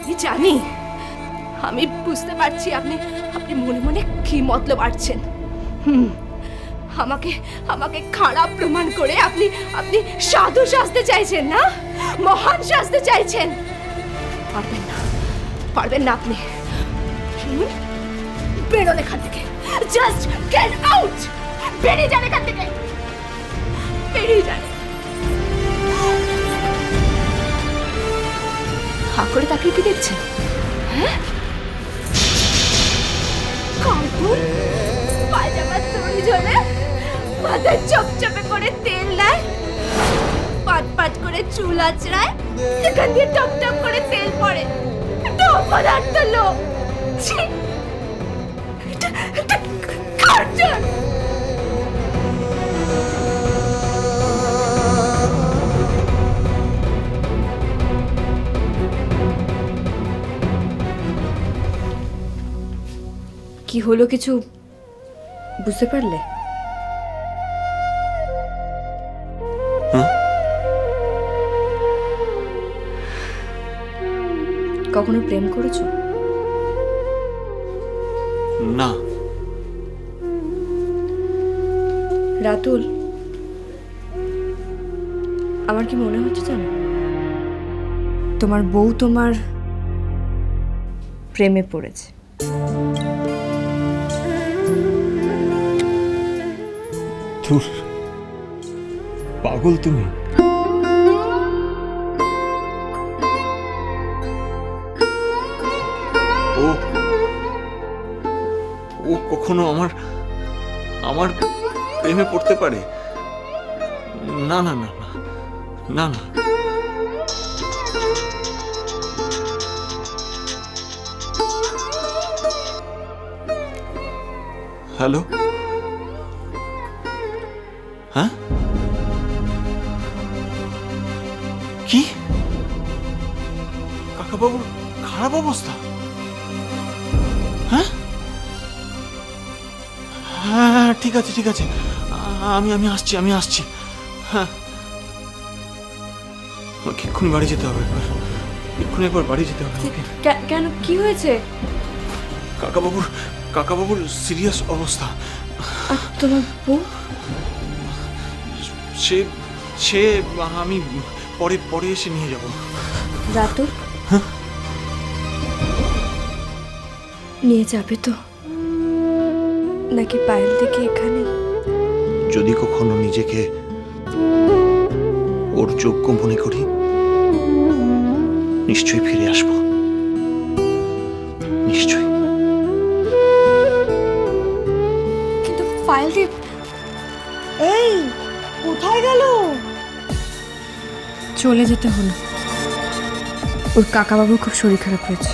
আমি জানি, আমি বুঝতে পারছি আপনি আপনি মনে মনে কি মতলব আটছেন। আমাকে আমাকে খারাপ প্রমাণ করে আপনি আপনি সাধু সাজতে চাইছেন না, মহান সাজতে চাইছেন। পারবেন না, পারবেন না আপনি। শুনুন, বেরোন এখান থেকে, জাস্ট গেট আউট, বেরিয়ে যান এখান থেকে, বেরিয়ে যান। হা করে তাকিয়ে কি দেখছেন? হ্যাঁ, কাকুর পায়জামার তৈরি জলে মাথায় চপচপে করে তেল দেয়, পাট পাট করে চুল আঁচড়ায়, সেখান দিয়ে টপ টপ করে তেল পড়ে। এটা অপদার্থ লোক। ছি, এটা কার্টুন। কি হলো কিছু বুঝতে পারলে? কখনো প্রেম করেছো? না। রাতুল, আমার কি মনে হচ্ছে জানো, তোমার বউ তোমার প্রেমে পড়েছে। ধুর, পাগল তুমি। ও ও কখনো আমার আমার প্রেমে পড়তে পারে? না না না না না না। হ্যালো, হ্যাঁ, কি কাকাবাবুর খারাপ অবস্থা? হ্যাঁ হ্যাঁ, ঠিক আছে ঠিক আছে, আমি আসছি, আমি আসছি। হ্যাঁ, আমাকে এক্ষুনি বাড়ি যেতে হবে, এক্ষুনি একবার বাড়ি যেতে হবে। কেন, কি হয়েছে? কাকাবাবুর সিরিয়াস অবস্থা। আর তোমার বউ? সে আমি পরে এসে নিয়ে যাব। রাতুল, নিয়ে যাবে তো নাকি পায়েল থেকে এখানে? যদি কখনো নিজেকে ওর যোগ্য মনে করি, নিশ্চয়ই ফিরে আসব, নিশ্চয়ই। কিন্তু পায়েল দি, এই কোথায় গেল? চলে যেতে হলো, ওর কাকাবাবুর খুব শরীর খারাপ হয়েছে।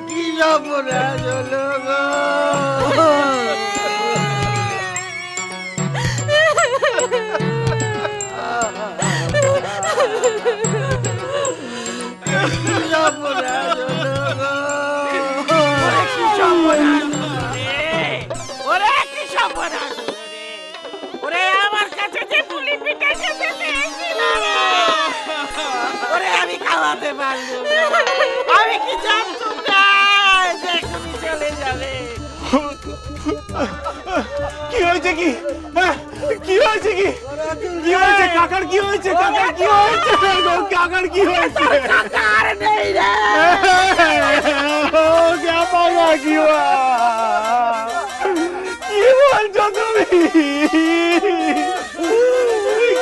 কি সর্বনাশ হলো গো! কি সর্বনাশ হলো গো! ওরে কি সর্বনাশ হলো রে! ওরে কি সর্বনাশ হলো রে! ওরে আমার কাছে যে পুলি পিঠে খেতে চেয়েছিল রে! ওরে আমি খাওয়াতে পারলাম না। আমি কি জানতাম না যে তুমি চলে যাবে? কি হয়েছে? কি কি হয়েছে? কি হয়েছে কাকার? কি হয়েছে কাকার? কি হয়েছে কাকার? কি হয়েছে? কাকার নেই রে! क्या पागा কি বলছো তুমি?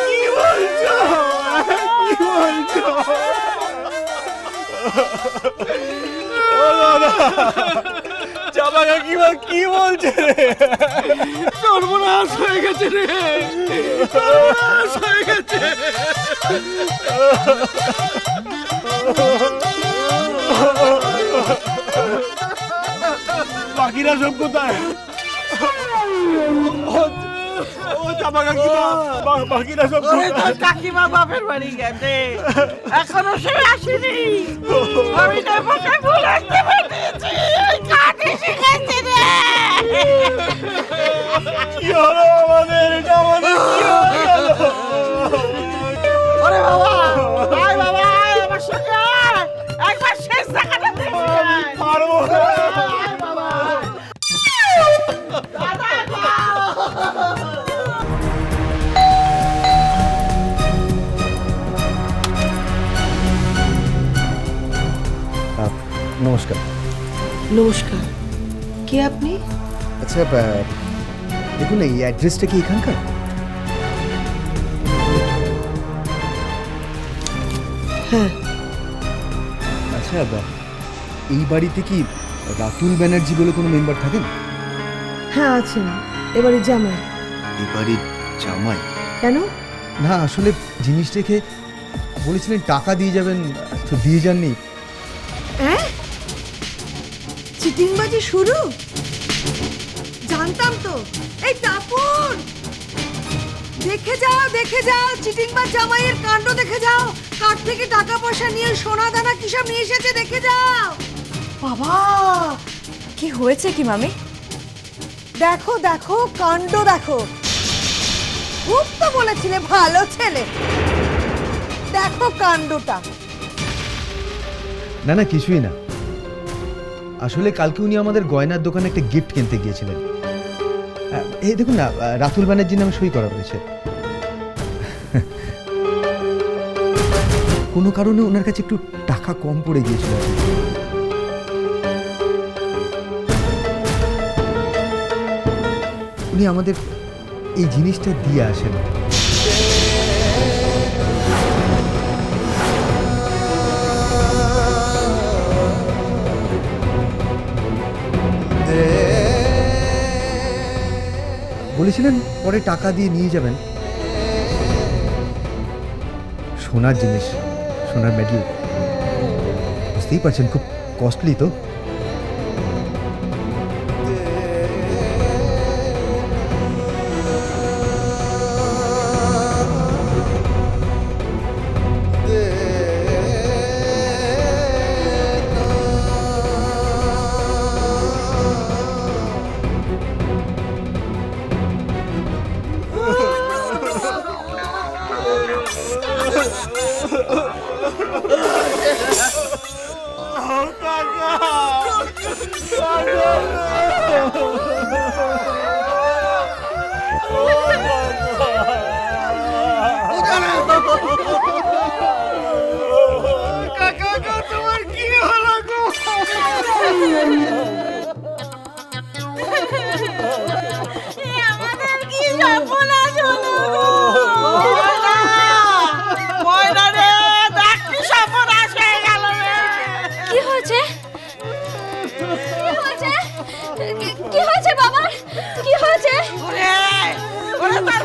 কি বলছো? কি বলছো? ও দাদা, চাপাকা কি বলছে রে? সর্বনাশ হয়ে গেছে রে! সর্বনাশ হয়ে গেছে! বাকিরা সব কোথায়? ও চাপা কাকিমা, বাকিরা সব ওরে কোথায়? তোর কাকিমা বাপের বাড়ি গেছে, এখনো সে আসেনি। আমি নেবো নমস্কার। নমস্কার, কে আপনি? আচ্ছা দেখুন, এই অ্যাড্রেসটা কি এখানকার? হ্যাঁ। আচ্ছা এই বাড়িতে কি রাতুল ব্যানার্জি বলে কোনো মেম্বার থাকেন? হ্যাঁ আছেন, এবারে জামাই। এই বাড়ির জামাই? কেন? না আসলে জিনিস রেখে বলেছিলেন টাকা দিয়ে যাবেন, তো দিয়ে যাননি। হ্যাঁ, চিটিংবাজি শুরু? জানতাম তো। এই টাপুর, দেখে যাও চিটিংবাজ জামাইয়ের কাণ্ড দেখে যাও। কার থেকে টাকা পয়সা নিয়ে সোনা দানা কিসব নিয়ে এসেছে দেখে যাও। বাবা, কি হয়েছে কি মামি? দেখো দেখো কাণ্ড দেখো। খুব তো বলেছিলে ভালো ছেলে, দেখো কাণ্ডটা। না না কিছুই না, আসলে কালকে উনি আমাদের গয়নার দোকানে একটা গিফট কিনতে গিয়েছিলেন। এই দেখুন না, রাতুল ব্যানার্জির নামে সই করা রয়েছে। কোনো কারণে ওনার কাছে একটু টাকা কম পড়ে গিয়েছিল। উনি আমাদের এই জিনিসটা দিয়ে আসেন। বলেছিলেন পরে টাকা দিয়ে নিয়ে যাবেন। সোনার জিনিস, সোনার মেডেল, বুঝতেই পারছেন খুব কস্টলি তো। তোমার কি হলো গো? আমাদের কি সর্বনাশ হলো গো। ময়না রে, দেখ কি সর্বনাশ হয়ে গেল রে। কি হয়েছে? কি হয়েছে বাবা? কি হয়েছে? ওরে ওরে, তোর